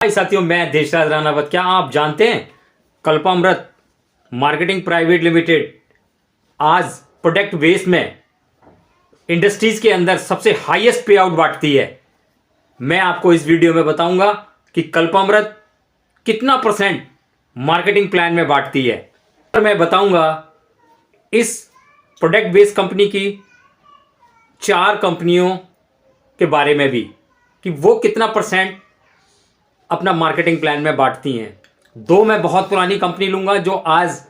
हाय साथियों, मैं देशराज राणावत। क्या आप जानते हैं कल्पामृत मार्केटिंग प्राइवेट लिमिटेड आज प्रोडक्ट बेस में इंडस्ट्रीज के अंदर सबसे हाईएस्ट पे आउट बांटती है। मैं आपको इस वीडियो में बताऊंगा कि कल्पामृत कितना परसेंट मार्केटिंग प्लान में बांटती है। और मैं बताऊंगा इस प्रोडक्ट बेस्ड कंपनी की 4 कंपनियों के बारे में भी कि वो कितना परसेंट अपना मार्केटिंग प्लान में बांटती हैं। 2 मैं बहुत पुरानी कंपनी लूंगा जो आज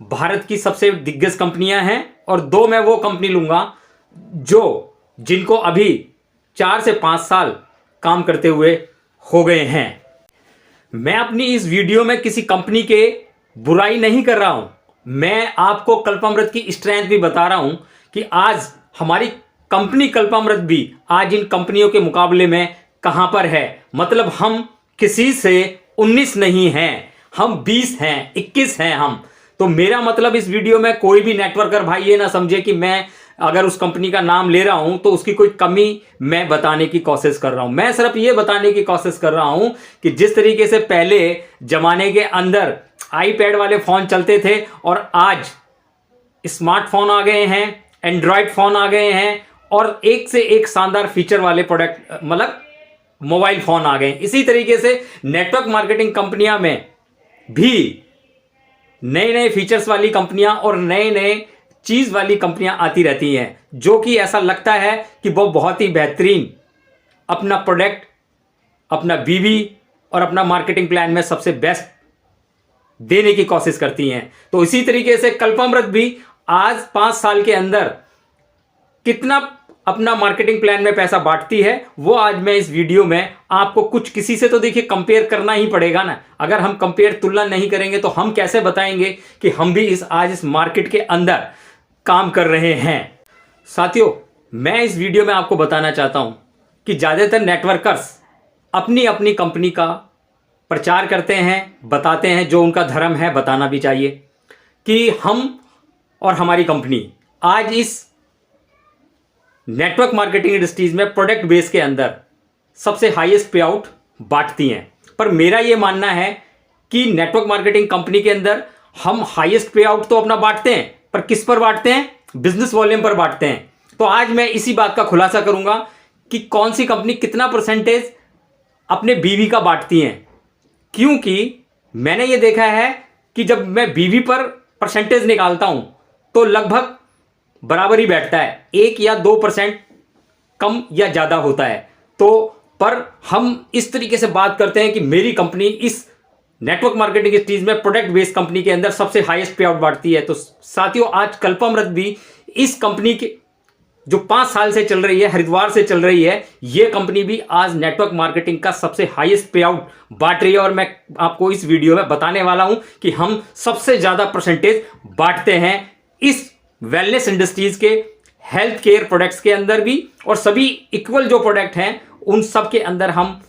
भारत की सबसे दिग्गज कंपनियां हैं, और 2 मैं वो कंपनी लूंगा जिनको अभी 4 से 5 साल काम करते हुए हो गए हैं। मैं अपनी इस वीडियो में किसी कंपनी के बुराई नहीं कर रहा हूं, मैं आपको कल्पामृत की स्ट्रेंथ भी बता रहा हूं कि आज हमारी कंपनी कल्पामृत भी आज इन कंपनियों के मुकाबले में कहां पर है। मतलब हम किसी से 19 नहीं हैं, हम 20 हैं, 21 हैं हम। तो मेरा मतलब इस वीडियो में कोई भी नेटवर्कर भाई ये ना समझे कि मैं अगर उस कंपनी का नाम ले रहा हूं तो उसकी कोई कमी मैं बताने की कोशिश कर रहा हूं। मैं सिर्फ ये बताने की कोशिश कर रहा हूं कि जिस तरीके से पहले जमाने के अंदर आईपैड वाले फोन चलते थे और आज स्मार्टफोन आ गए हैं, एंड्रॉयड फोन आ गए हैं और एक से एक शानदार फीचर वाले प्रोडक्ट मतलब मोबाइल फोन आ गए। इसी तरीके से नेटवर्क मार्केटिंग कंपनियां में भी नए नए फीचर्स वाली कंपनियां और नए नए चीज वाली कंपनियां आती रहती हैं, जो कि ऐसा लगता है कि वो बहुत ही बेहतरीन अपना प्रोडक्ट, अपना बीवी और अपना मार्केटिंग प्लान में सबसे बेस्ट देने की कोशिश करती हैं। तो इसी तरीके से कल्पामृत भी आज 5 साल के अंदर कितना अपना मार्केटिंग प्लान में पैसा बांटती है, वो आज मैं इस वीडियो में आपको किसी से तो देखिए कंपेयर करना ही पड़ेगा ना। अगर हम कंपेयर तुलना नहीं करेंगे तो हम कैसे बताएंगे कि हम भी आज इस मार्केट के अंदर काम कर रहे हैं। साथियों, मैं इस वीडियो में आपको बताना चाहता हूं कि ज्यादातर नेटवर्कर्स अपनी अपनी कंपनी का प्रचार करते हैं, बताते हैं, जो उनका धर्म है बताना भी चाहिए कि हम और हमारी कंपनी आज इस नेटवर्क मार्केटिंग इंडस्ट्रीज में प्रोडक्ट बेस के अंदर सबसे हाईएस्ट पे आउट बांटती हैं। पर मेरा यह मानना है कि नेटवर्क मार्केटिंग कंपनी के अंदर हम हाईएस्ट पे आउट तो अपना बांटते हैं, पर किस पर बांटते हैं? बिजनेस वॉल्यूम पर बांटते हैं। तो आज मैं इसी बात का खुलासा करूंगा कि कौन सी कंपनी कितना परसेंटेज अपने बीवी का बांटती हैं। क्योंकि मैंने यह देखा है कि जब मैं बीवी पर परसेंटेज निकालता हूं तो लगभग बराबर ही बैठता है, 1 या 2% कम या ज्यादा होता है। तो पर हम इस तरीके से बात करते हैं कि मेरी कंपनी इस नेटवर्क मार्केटिंग इंडस्ट्रीज में प्रोडक्ट बेस्ड कंपनी के अंदर सबसे हाईएस्ट पे आउट बांटती है। तो साथियों, आज कल्पामृत भी इस कंपनी के जो 5 साल से चल रही है, हरिद्वार से चल रही है, यह कंपनी भी आज नेटवर्क मार्केटिंग का सबसे हाईएस्ट पे आउट बांट रही है। और मैं आपको इस वीडियो में बताने वाला हूं कि हम सबसे ज्यादा परसेंटेज बांटते हैं इस वेलनेस इंडस्ट्रीज के हेल्थ केयर प्रोडक्ट्स के अंदर भी, और सभी इक्वल जो प्रोडक्ट हैं उन सब के अंदर हम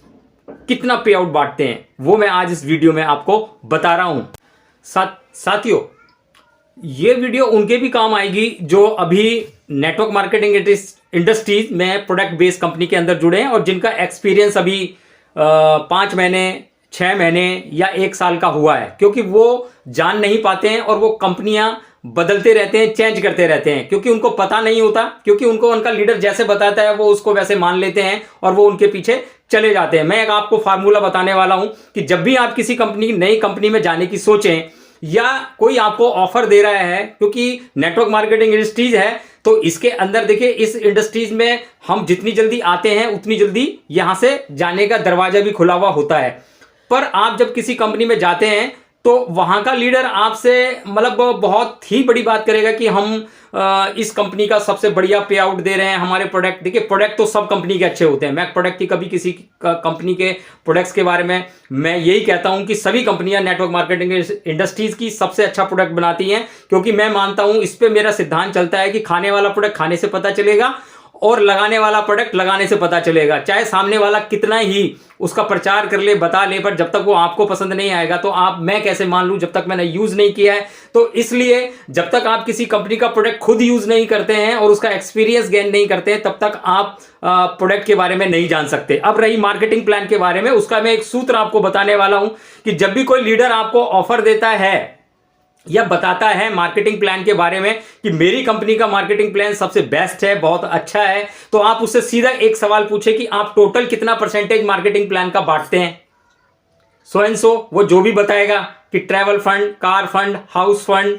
कितना पे आउट बांटते हैं वो मैं आज इस वीडियो में आपको बता रहा हूं। साथियों, ये वीडियो उनके भी काम आएगी जो अभी नेटवर्क मार्केटिंग इंडस्ट्रीज में प्रोडक्ट बेस्ड कंपनी के अंदर जुड़े हैं और जिनका एक्सपीरियंस अभी 5 महीने, 6 महीने या 1 साल का हुआ है। क्योंकि वो जान नहीं पाते हैं और वो कंपनियां बदलते रहते हैं, चेंज करते रहते हैं, क्योंकि उनको पता नहीं होता, क्योंकि उनको उनका लीडर जैसे बताता है वो उसको वैसे मान लेते हैं और वो उनके पीछे चले जाते हैं। मैं आपको फार्मूला बताने वाला हूं कि जब भी आप किसी नई कंपनी में जाने की सोचें या कोई आपको ऑफर दे रहा है, क्योंकि नेटवर्क मार्केटिंग इंडस्ट्रीज है तो इसके अंदर देखिए, इस इंडस्ट्रीज में हम जितनी जल्दी आते हैं उतनी जल्दी यहां से जाने का दरवाजा भी खुला हुआ होता है। पर आप जब किसी कंपनी में जाते हैं तो वहां का लीडर आपसे मतलब बहुत ही बड़ी बात करेगा कि हम इस कंपनी का सबसे बढ़िया पे आउट दे रहे हैं, हमारे प्रोडक्ट। देखिए, प्रोडक्ट तो सब कंपनी के अच्छे होते हैं, मैं प्रोडक्ट की कभी किसी कंपनी के प्रोडक्ट्स के बारे में मैं यही कहता हूं कि सभी कंपनियां नेटवर्क मार्केटिंग इंडस्ट्रीज की सबसे अच्छा प्रोडक्ट बनाती हैं। क्योंकि मैं मानता हूं, इस पे मेरा सिद्धांत चलता है कि खाने वाला प्रोडक्ट खाने से पता चलेगा और लगाने वाला प्रोडक्ट लगाने से पता चलेगा। चाहे सामने वाला कितना ही उसका प्रचार कर ले, बता ले, पर जब तक वो आपको पसंद नहीं आएगा तो मैं कैसे मान लूं जब तक मैंने यूज नहीं किया है। तो इसलिए जब तक आप किसी कंपनी का प्रोडक्ट खुद यूज नहीं करते हैं और उसका एक्सपीरियंस गेन नहीं करते हैं, तब तक आप प्रोडक्ट के बारे में नहीं जान सकते। अब रही मार्केटिंग प्लान के बारे में, उसका मैं एक सूत्र आपको बताने वाला हूं कि जब भी कोई लीडर आपको ऑफर देता है या बताता है मार्केटिंग प्लान के बारे में कि मेरी कंपनी का मार्केटिंग प्लान सबसे बेस्ट है, बहुत अच्छा है, तो आप उससे सीधा एक सवाल पूछे कि आप टोटल कितना परसेंटेज मार्केटिंग प्लान का बांटते हैं। सो एंड सो वो जो भी बताएगा कि travel fund, car fund, house fund,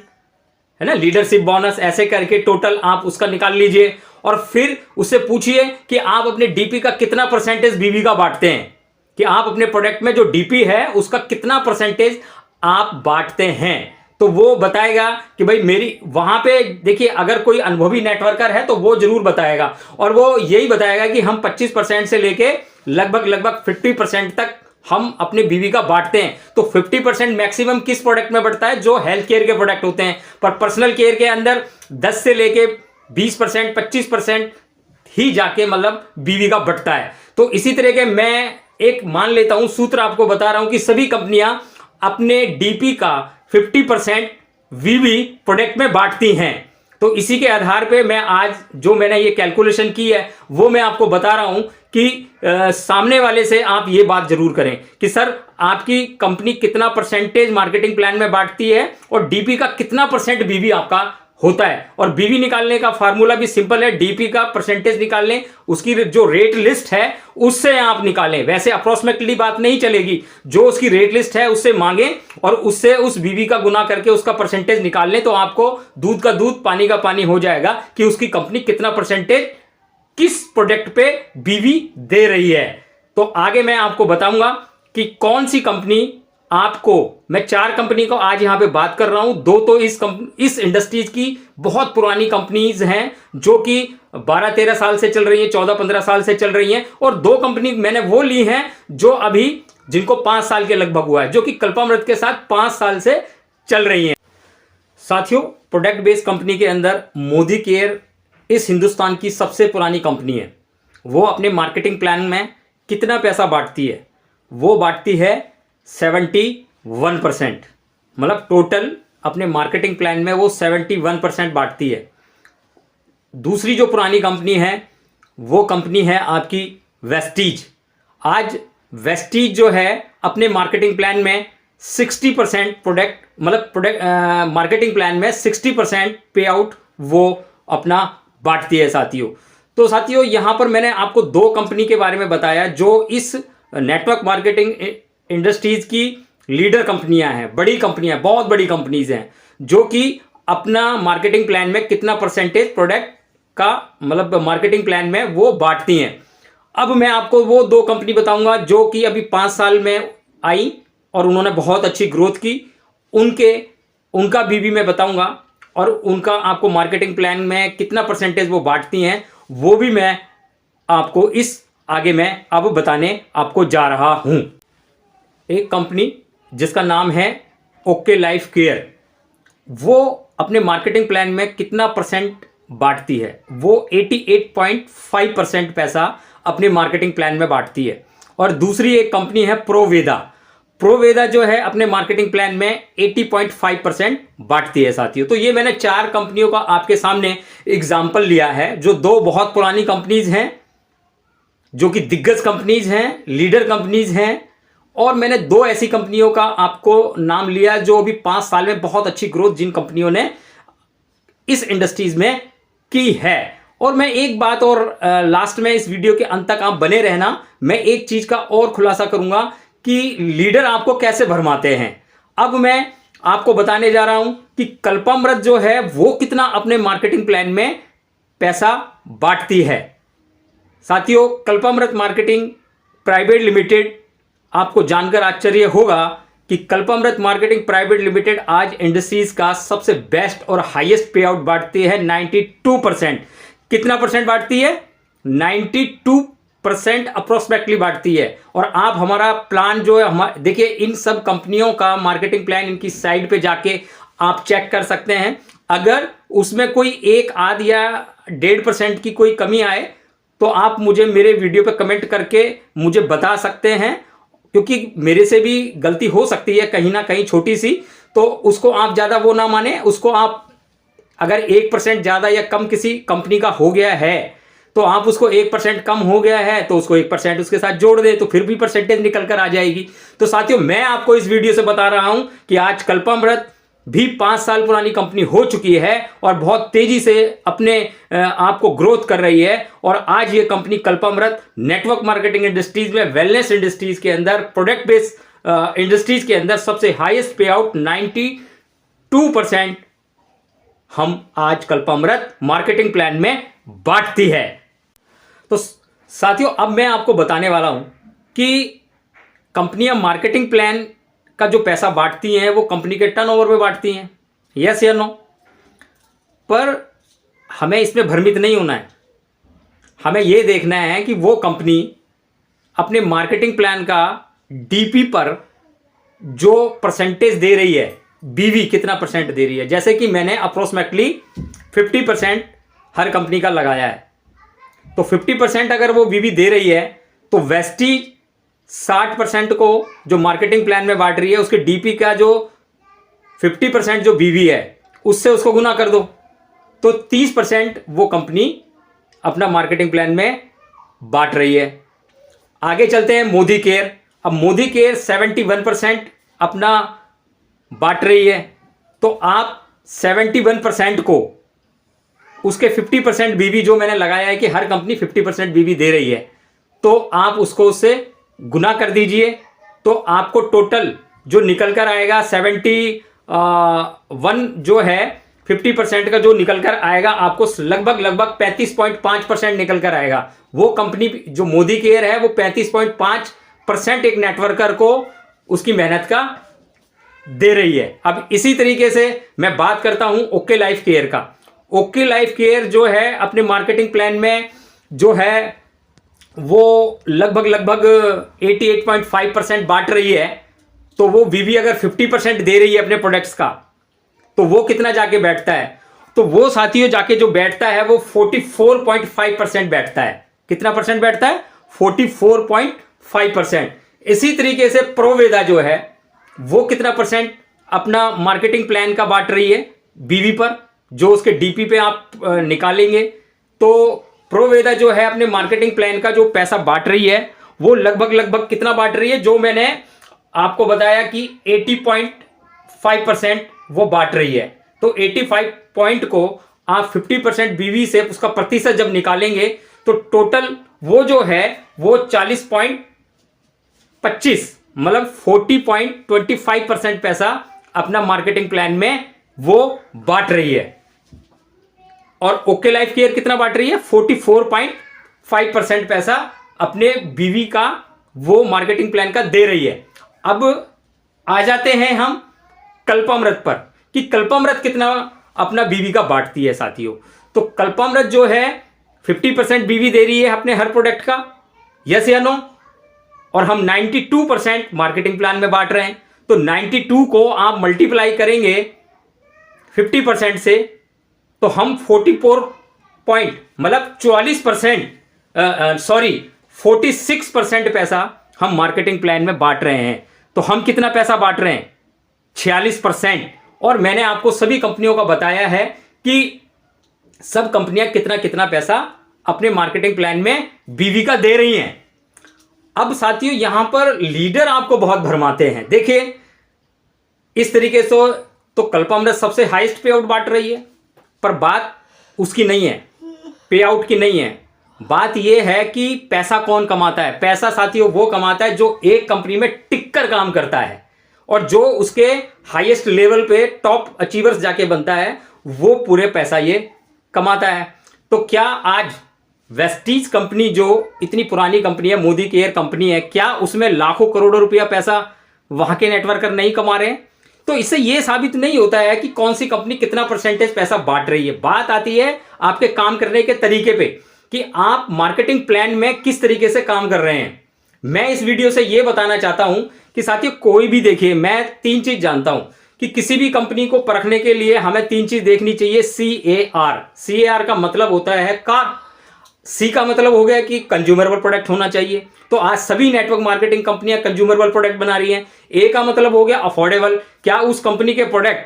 है ना, लीडरशिप बोनस, ऐसे करके टोटल आप उसका निकाल लीजिए और फिर उससे पूछिए कि आप अपने डीपी का कितना परसेंटेज बीवी का बांटते हैं, कि आप अपने प्रोडक्ट में जो डीपी है उसका कितना परसेंटेज आप बांटते हैं। तो वो बताएगा कि भाई मेरी वहां पे देखिए, अगर कोई अनुभवी नेटवर्कर है तो वो जरूर बताएगा और वो यही बताएगा कि हम 25% से लेके लगभग 50% तक हम अपने बीवी का बांटते हैं। तो 50% मैक्सिमम किस प्रोडक्ट में बढ़ता है? जो हेल्थ केयर के प्रोडक्ट होते हैं। पर पर्सनल केयर के अंदर 10 से लेके 20%, 25% ही जाके मतलब बीवी का बढ़ता है। तो इसी तरह के मैं एक मान लेता हूं, सूत्र आपको बता रहा हूं कि सभी कंपनियां अपने डीपी का 50% वीवी प्रोडक्ट में बांटती हैं। तो इसी के आधार पे मैं आज जो मैंने ये कैलकुलेशन की है वो मैं आपको बता रहा हूं कि सामने वाले से आप ये बात जरूर करें कि सर आपकी कंपनी कितना परसेंटेज मार्केटिंग प्लान में बांटती है और डीपी का कितना परसेंट बीवी आपका होता है। और बीवी निकालने का फार्मूला भी सिंपल है, डीपी का परसेंटेज निकाल लें, उसकी जो रेट लिस्ट है उससे आप निकालें। वैसे अप्रोक्सीमेटली बात नहीं चलेगी, जो उसकी रेट लिस्ट है उससे मांगे और उससे उस बीवी का गुना करके उसका परसेंटेज निकाल लें, तो आपको दूध का दूध पानी का पानी हो जाएगा कि उसकी कंपनी कितना परसेंटेज किस प्रोडक्ट पे बीवी दे रही है। तो आगे मैं आपको बताऊंगा कि कौन सी कंपनी आपको, मैं 4 कंपनी को आज यहां पे बात कर रहा हूं। 2 तो इस इंडस्ट्रीज की बहुत पुरानी कंपनीज हैं जो कि 12-13 साल से चल रही हैं, 14-15 साल से चल रही हैं, और 2 कंपनी मैंने वो ली हैं जो अभी जिनको 5 साल के लगभग हुआ है, जो कि कल्पामृत के साथ 5 साल से चल रही हैं। साथियों, प्रोडक्ट बेस्ड कंपनी के अंदर मोदी केयर इस हिंदुस्तान की सबसे पुरानी कंपनी है। वो अपने मार्केटिंग प्लान में कितना पैसा बांटती है? वो बांटती है 71%। मतलब टोटल अपने मार्केटिंग प्लान में वो 71% बांटती है। दूसरी जो पुरानी कंपनी है वो कंपनी है आपकी वेस्टीज। आज वेस्टीज जो है अपने मार्केटिंग प्लान में 60% मार्केटिंग प्लान में 60% पे आउट वो अपना बांटती है साथियों। तो साथियों, यहां पर मैंने आपको 2 कंपनी के बारे में बताया जो इस नेटवर्क मार्केटिंग इंडस्ट्रीज की लीडर कंपनियां हैं, बड़ी कंपनियां, बहुत बड़ी कंपनीज हैं, जो कि अपना मार्केटिंग प्लान में कितना परसेंटेज प्रोडक्ट का मतलब मार्केटिंग प्लान में वो बांटती हैं। अब मैं आपको वो 2 कंपनी बताऊंगा जो कि अभी 5 साल में आई और उन्होंने बहुत अच्छी ग्रोथ की। उनका बीवी मैं बताऊंगा और उनका आपको मार्केटिंग प्लान में कितना परसेंटेज वो बांटती हैं वो भी मैं आपको आगे मैं अब बताने आपको जा रहा हूं। एक कंपनी जिसका नाम है ओके लाइफ केयर, वो अपने मार्केटिंग प्लान में कितना परसेंट बांटती है? वो 88.5% पैसा अपने मार्केटिंग प्लान में बांटती है। और दूसरी एक कंपनी है प्रोवेदा जो है अपने मार्केटिंग प्लान में 80.5% बांटती है साथियों। तो ये मैंने 4 कंपनियों का आपके सामने एग्जाम्पल लिया है, जो 2 बहुत पुरानी कंपनीज हैं, जो कि दिग्गज कंपनीज हैं, लीडर कंपनीज हैं, और मैंने 2 ऐसी कंपनियों का आपको नाम लिया जो अभी 5 साल में बहुत अच्छी ग्रोथ जिन कंपनियों ने इस इंडस्ट्रीज में की है। और मैं एक बात और लास्ट में इस वीडियो के अंत तक आप बने रहना, मैं एक चीज का और खुलासा करूंगा कि लीडर आपको कैसे भरमाते हैं। अब मैं आपको बताने जा रहा हूं कि कल्पामृत जो है वो कितना अपने मार्केटिंग प्लान में पैसा बांटती है। साथियों, कल्पामृत मार्केटिंग प्राइवेट लिमिटेड, आपको जानकर आश्चर्य होगा कि कल्पामृत मार्केटिंग प्राइवेट लिमिटेड आज इंडस्ट्रीज का सबसे बेस्ट और हाईएस्ट पे आउट बांटती है 92%। कितना परसेंट बांटती है? 92% अप्रोक्सीमेटली बांटती है। और आप हमारा प्लान जो है देखिए, इन सब कंपनियों का मार्केटिंग प्लान इनकी साइट पे जाके आप चेक कर सकते हैं। अगर उसमें कोई 1 आध या 1.5% की कोई कमी आए तो आप मुझे मेरे वीडियो पे कमेंट करके मुझे बता सकते हैं, क्योंकि मेरे से भी गलती हो सकती है कहीं ना कहीं छोटी सी, तो उसको आप ज़्यादा वो ना माने। उसको आप अगर 1% ज़्यादा या कम किसी कंपनी का हो गया है तो आप उसको 1% कम हो गया है तो उसको 1% उसके साथ जोड़ दें, तो फिर भी परसेंटेज निकल कर आ जाएगी। तो साथियों, मैं आपको इस वीडियो से बता रहा हूं कि आज कल्पामृत भी 5 साल पुरानी कंपनी हो चुकी है और बहुत तेजी से अपने आप को ग्रोथ कर रही है। और आज ये कंपनी कल्पामृत नेटवर्क मार्केटिंग इंडस्ट्रीज में, वेलनेस इंडस्ट्रीज के अंदर, प्रोडक्ट बेस्ड इंडस्ट्रीज के अंदर सबसे हाईएस्ट पे आउट 92% हम आज कल्पामृत मार्केटिंग प्लान में बांटती है। तो साथियों, अब मैं आपको बताने वाला हूं कि कंपनियां मार्केटिंग प्लान का जो पैसा बांटती हैं वो कंपनी के टर्नओवर में बांटती हैं, यस या नो। पर हमें इसमें भ्रमित नहीं होना है। हमें यह देखना है कि वो कंपनी अपने मार्केटिंग प्लान का डीपी पर जो परसेंटेज दे रही है, बीवी कितना परसेंट दे रही है। जैसे कि मैंने अप्रोक्सीमेटली 50% हर कंपनी का लगाया है, तो 50% अगर वो बीवी दे रही है तो वेस्टीज 60% को जो मार्केटिंग प्लान में बांट रही है, उसके डीपी का जो 50% जो बीवी है उससे उसको गुना कर दो, तो 30% वो कंपनी अपना मार्केटिंग प्लान में बांट रही है। आगे चलते हैं मोदी केयर। अब मोदी केयर 71% अपना बांट रही है, तो आप 71% को उसके 50% बीवी जो मैंने लगाया है कि हर कंपनी 50% बीवी दे रही है, तो आप उसको उससे गुना कर दीजिए, तो आपको टोटल जो निकल कर आएगा 71 जो है 50% का जो निकल कर आएगा, आपको लगभग 35.5% निकल कर आएगा। वो कंपनी जो मोदी केयर है वो 35.5% एक नेटवर्कर को उसकी मेहनत का दे रही है। अब इसी तरीके से मैं बात करता हूं ओके लाइफ केयर का। ओके लाइफ केयर जो है अपने मार्केटिंग प्लान में जो है वो लगभग 88.5% बांट रही है, तो वो बीवी अगर 50% दे रही है अपने प्रोडक्ट्स का, तो वो कितना जाके बैठता है, तो वो साथियों जाके जो बैठता है वो 44.5% बैठता है। कितना परसेंट बैठता है? 44.5%। इसी तरीके से प्रोवेदा जो है वो कितना परसेंट अपना मार्केटिंग प्लान का बांट रही है बीवी पर, जो उसके डीपी पे आप निकालेंगे, तो प्रोवेदा जो है अपने मार्केटिंग प्लान का जो पैसा बांट रही है वो लगभग कितना बांट रही है, जो मैंने आपको बताया कि 80.5% वो बांट रही है। तो 85 पॉइंट को आप 50% बीवी से उसका प्रतिशत जब निकालेंगे तो टोटल वो जो है वो 40.25 मतलब 40.25% पैसा अपना मार्केटिंग प्लान में वो बांट रही है। और ओके लाइफ केयर कितना बांट रही है? 44.5% पैसा अपने बीवी का वो मार्केटिंग प्लान का दे रही है। अब आ जाते हैं हम कल्पामृत पर कि कल्पामृत कितना अपना बीवी का बांटती है साथियों। तो कल्पामृत जो है 50% बीवी दे रही है अपने हर प्रोडक्ट का, यस या नो। और हम 92% मार्केटिंग प्लान में बांट रहे हैं, तो 92 को आप मल्टीप्लाई करेंगे 50% से, तो हम 46% पैसा हम मार्केटिंग प्लान में बांट रहे हैं। तो हम कितना पैसा बांट रहे हैं? 46%। और मैंने आपको सभी कंपनियों का बताया है कि सब कंपनियां कितना कितना पैसा अपने मार्केटिंग प्लान में बीवी का दे रही हैं। अब साथियों, यहां पर लीडर आपको बहुत भरमाते हैं। देखिए, इस तरीके से तो कल्पामृत सबसे हाईएस्ट पे आउट बांट रही है, पर बात उसकी नहीं है, पे आउट की नहीं है। बात यह है कि पैसा कौन कमाता है। पैसा साथियों वो कमाता है जो एक कंपनी में टिक कर काम करता है और जो उसके हाईएस्ट लेवल पे टॉप अचीवर्स जाके बनता है, वो पूरे पैसा ये कमाता है। तो क्या आज वेस्टीज कंपनी जो इतनी पुरानी कंपनी है, मोदी केयर कंपनी है, क्या उसमें लाखों करोड़ों रुपया पैसा वहां के नेटवर्कर नहीं कमा रहे हैं? तो इससे यह साबित नहीं होता है कि कौन सी कंपनी कितना परसेंटेज पैसा बांट रही है। बात आती है आपके काम करने के तरीके पे कि आप मार्केटिंग प्लान में किस तरीके से काम कर रहे हैं। मैं इस वीडियो से यह बताना चाहता हूं कि साथियों, कोई भी देखिए, मैं 3 चीज जानता हूं कि किसी भी कंपनी को परखने के लिए हमें 3 चीज देखनी चाहिए। CAR का मतलब होता है कार, सी का मतलब हो गया कि कंज्यूमरेबल प्रोडक्ट होना चाहिए। तो आज सभी नेटवर्क मार्केटिंग कंपनियां कंज्यूमरेबल प्रोडक्ट बना रही हैं। ए का मतलब हो गया अफोर्डेबल, क्या उस कंपनी के प्रोडक्ट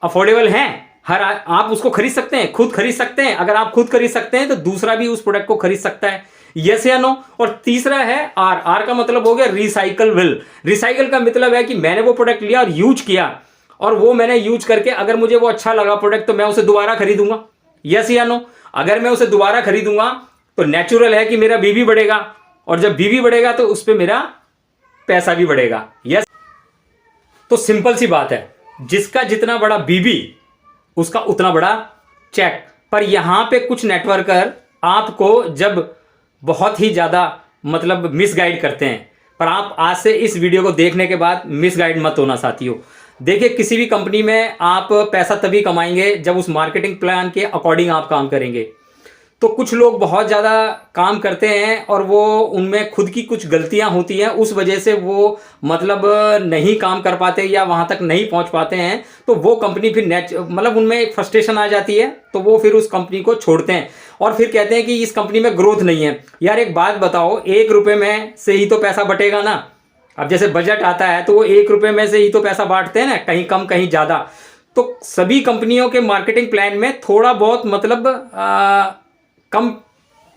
अफोर्डेबल हैं, आप उसको खरीद सकते हैं, खुद खरीद सकते हैं। अगर आप खुद खरीद सकते हैं तो दूसरा भी उस प्रोडक्ट को खरीद सकता है, यस या नो। और तीसरा है आर का मतलब हो गया रिसाइकलेबल। रिसाइकल का मतलब है कि मैंने वो प्रोडक्ट लिया और यूज किया, और वो मैंने यूज करके अगर मुझे वो अच्छा लगा प्रोडक्ट तो मैं उसे दोबारा खरीदूंगा, यस या नो। अगर मैं उसे दोबारा खरीदूंगा तो नेचुरल है कि मेरा बीवी बढ़ेगा, और जब बीवी बढ़ेगा तो उस पर मेरा पैसा भी बढ़ेगा, यस। तो सिंपल सी बात है, जिसका जितना बड़ा बीवी उसका उतना बड़ा चेक। पर यहां पे कुछ नेटवर्कर आपको जब बहुत ही ज्यादा मतलब मिसगाइड करते हैं, पर आप आज से इस वीडियो को देखने के बाद मिसगाइड मत होना साथियों। देखिए, किसी भी कंपनी में आप पैसा तभी कमाएंगे जब उस मार्केटिंग प्लान के अकॉर्डिंग आप काम करेंगे। तो कुछ लोग बहुत ज़्यादा काम करते हैं और वो उनमें खुद की कुछ गलतियां होती हैं, उस वजह से वो मतलब नहीं काम कर पाते या वहां तक नहीं पहुंच पाते हैं। तो वो कंपनी फिर मतलब उनमें एक फ्रस्ट्रेशन आ जाती है, तो वो फिर उस कंपनी को छोड़ते हैं और फिर कहते हैं कि इस कंपनी में ग्रोथ नहीं है। यार एक बात बताओ, 1 रुपये में से ही तो पैसा बटेगा ना। अब जैसे बजट आता है तो वो 1 रुपये में से ही तो पैसा बांटते हैं ना, कहीं कम कहीं ज़्यादा। तो सभी कंपनियों के मार्केटिंग प्लान में थोड़ा बहुत मतलब कम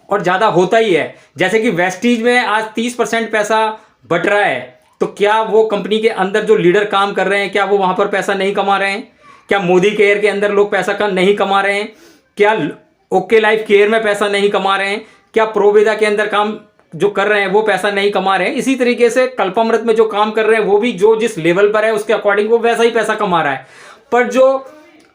और ज़्यादा होता ही है। जैसे कि वेस्टीज में आज 30% पैसा बट रहा है, तो क्या वो कंपनी के अंदर जो लीडर काम कर रहे हैं, क्या वो वहाँ पर पैसा नहीं कमा रहे हैं? क्या मोदी केयर के अंदर लोग पैसा नहीं कमा रहे हैं? क्या ओके लाइफ केयर में पैसा नहीं कमा रहे हैं? क्या प्रोवेदा के अंदर काम जो कर रहे हैं वो पैसा नहीं कमा रहे हैं? इसी तरीके से कल्पामृत में जो काम कर रहे हैं वो भी जो जिस लेवल पर है उसके अकॉर्डिंग वो वैसा ही पैसा कमा रहा है। पर जो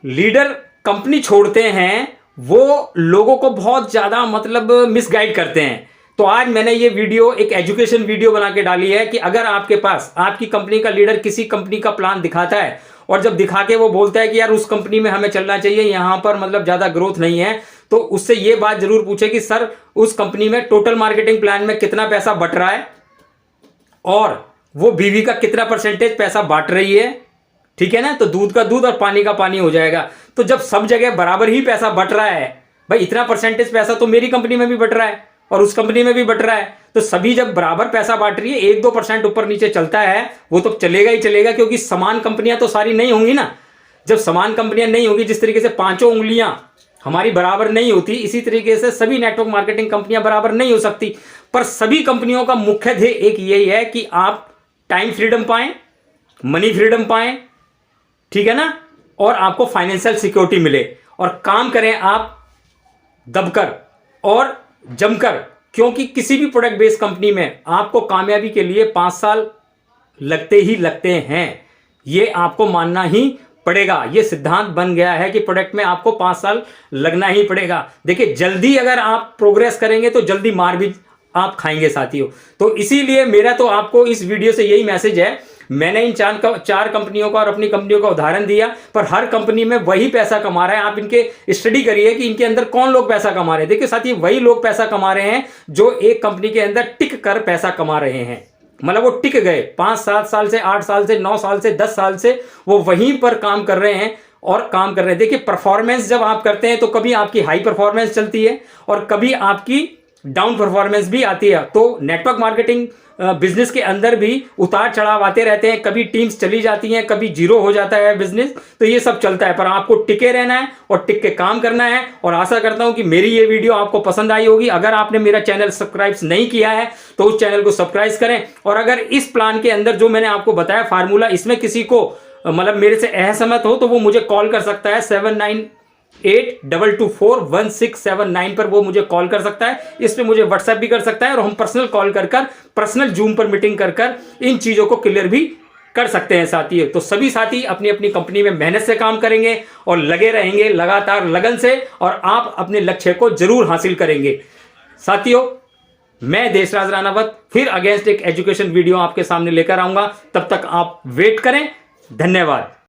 लीडर कंपनी छोड़ते हैं वो लोगों को बहुत ज़्यादा मतलब मिसगाइड करते हैं। तो आज मैंने ये वीडियो एक एजुकेशन वीडियो बना के डाली है कि अगर आपके पास आपकी कंपनी का लीडर किसी कंपनी का प्लान दिखाता है और जब दिखा के वो बोलता है कि यार उस कंपनी में हमें चलना चाहिए, यहाँ पर मतलब ज़्यादा ग्रोथ नहीं है, तो उससे ये बात जरूर पूछे कि सर उस कंपनी में टोटल मार्केटिंग प्लान में कितना पैसा बट रहा है और वो बीवी का कितना परसेंटेज पैसा बांट रही है, ठीक है ना। तो दूध का दूध और पानी का पानी हो जाएगा। तो जब सब जगह बराबर ही पैसा बट रहा है, भाई इतना परसेंटेज पैसा तो मेरी कंपनी में भी बट रहा है और उस कंपनी में भी बट रहा है, तो सभी जब बराबर पैसा बांट रही है, 1-2% ऊपर नीचे चलता है वो तो चलेगा ही चलेगा, क्योंकि समान कंपनियां तो सारी नहीं होंगी ना। जब समान कंपनियां नहीं होंगी, जिस तरीके से 5 उंगलियां हमारी बराबर नहीं होती, इसी तरीके से सभी नेटवर्क मार्केटिंग कंपनियां बराबर नहीं हो सकती। पर सभी कंपनियों का मुख्य ध्येय एक यही है कि आप टाइम फ्रीडम पाएं, मनी फ्रीडम पाएं, ठीक है ना, और आपको फाइनेंशियल सिक्योरिटी मिले और काम करें आप दबकर और जमकर। क्योंकि किसी भी प्रोडक्ट बेस्ड कंपनी में आपको कामयाबी के लिए 5 साल लगते ही लगते हैं, ये आपको मानना ही पड़ेगा। ये सिद्धांत बन गया है कि प्रोडक्ट में आपको 5 साल लगना ही पड़ेगा। देखिए, जल्दी अगर आप प्रोग्रेस करेंगे तो जल्दी मार भी आप खाएंगे साथियों। तो इसीलिए मेरा तो आपको इस वीडियो से यही मैसेज है। मैंने इन 4 कंपनियों का और अपनी कंपनियों का उदाहरण दिया, पर हर कंपनी में वही पैसा कमा रहा है। आप इनके स्टडी करिए कि इनके अंदर कौन लोग पैसा कमा रहे हैं। देखिए साथियों, वही लोग पैसा कमा रहे हैं जो एक कंपनी के अंदर टिक कर पैसा कमा रहे हैं। मतलब वो टिक गए 5-7 साल से, 8 साल से, 9 साल से, 10 साल से वो वहीं पर काम कर रहे हैं और काम कर रहे हैं। देखिए, परफॉर्मेंस जब आप करते हैं तो कभी आपकी हाई परफॉर्मेंस चलती है और कभी आपकी डाउन परफॉर्मेंस भी आती है। तो नेटवर्क मार्केटिंग बिजनेस के अंदर भी उतार चढ़ाव आते रहते हैं, कभी टीम्स चली जाती हैं, कभी जीरो हो जाता है बिजनेस, तो ये सब चलता है। पर आपको टिके रहना है और टिक के काम करना है। और आशा करता हूं कि मेरी ये वीडियो आपको पसंद आई होगी। अगर आपने मेरा चैनल सब्सक्राइब नहीं किया है तो उस चैनल को सब्सक्राइब करें। और अगर इस प्लान के अंदर जो मैंने आपको बताया फार्मूला, इसमें किसी को मतलब मेरे से असहमत हो तो वो मुझे कॉल कर सकता है 7982241679 पर वो मुझे कॉल कर सकता है। इस पे मुझे व्हाट्सएप भी कर सकता है और हम पर्सनल कॉल कर पर्सनल जूम पर मीटिंग कर इन चीज़ों को क्लियर भी कर सकते हैं साथी। तो सभी साथी अपनी अपनी कंपनी में मेहनत से काम करेंगे और लगे रहेंगे लगातार लगन से, और आप अपने लक्ष्य को जरूर हासिल करेंगे साथियों। मैं देशराज राणावत फिर अगेंस्ट एक एजुकेशन वीडियो आपके सामने लेकर आऊंगा। तब तक आप वेट करें। धन्यवाद।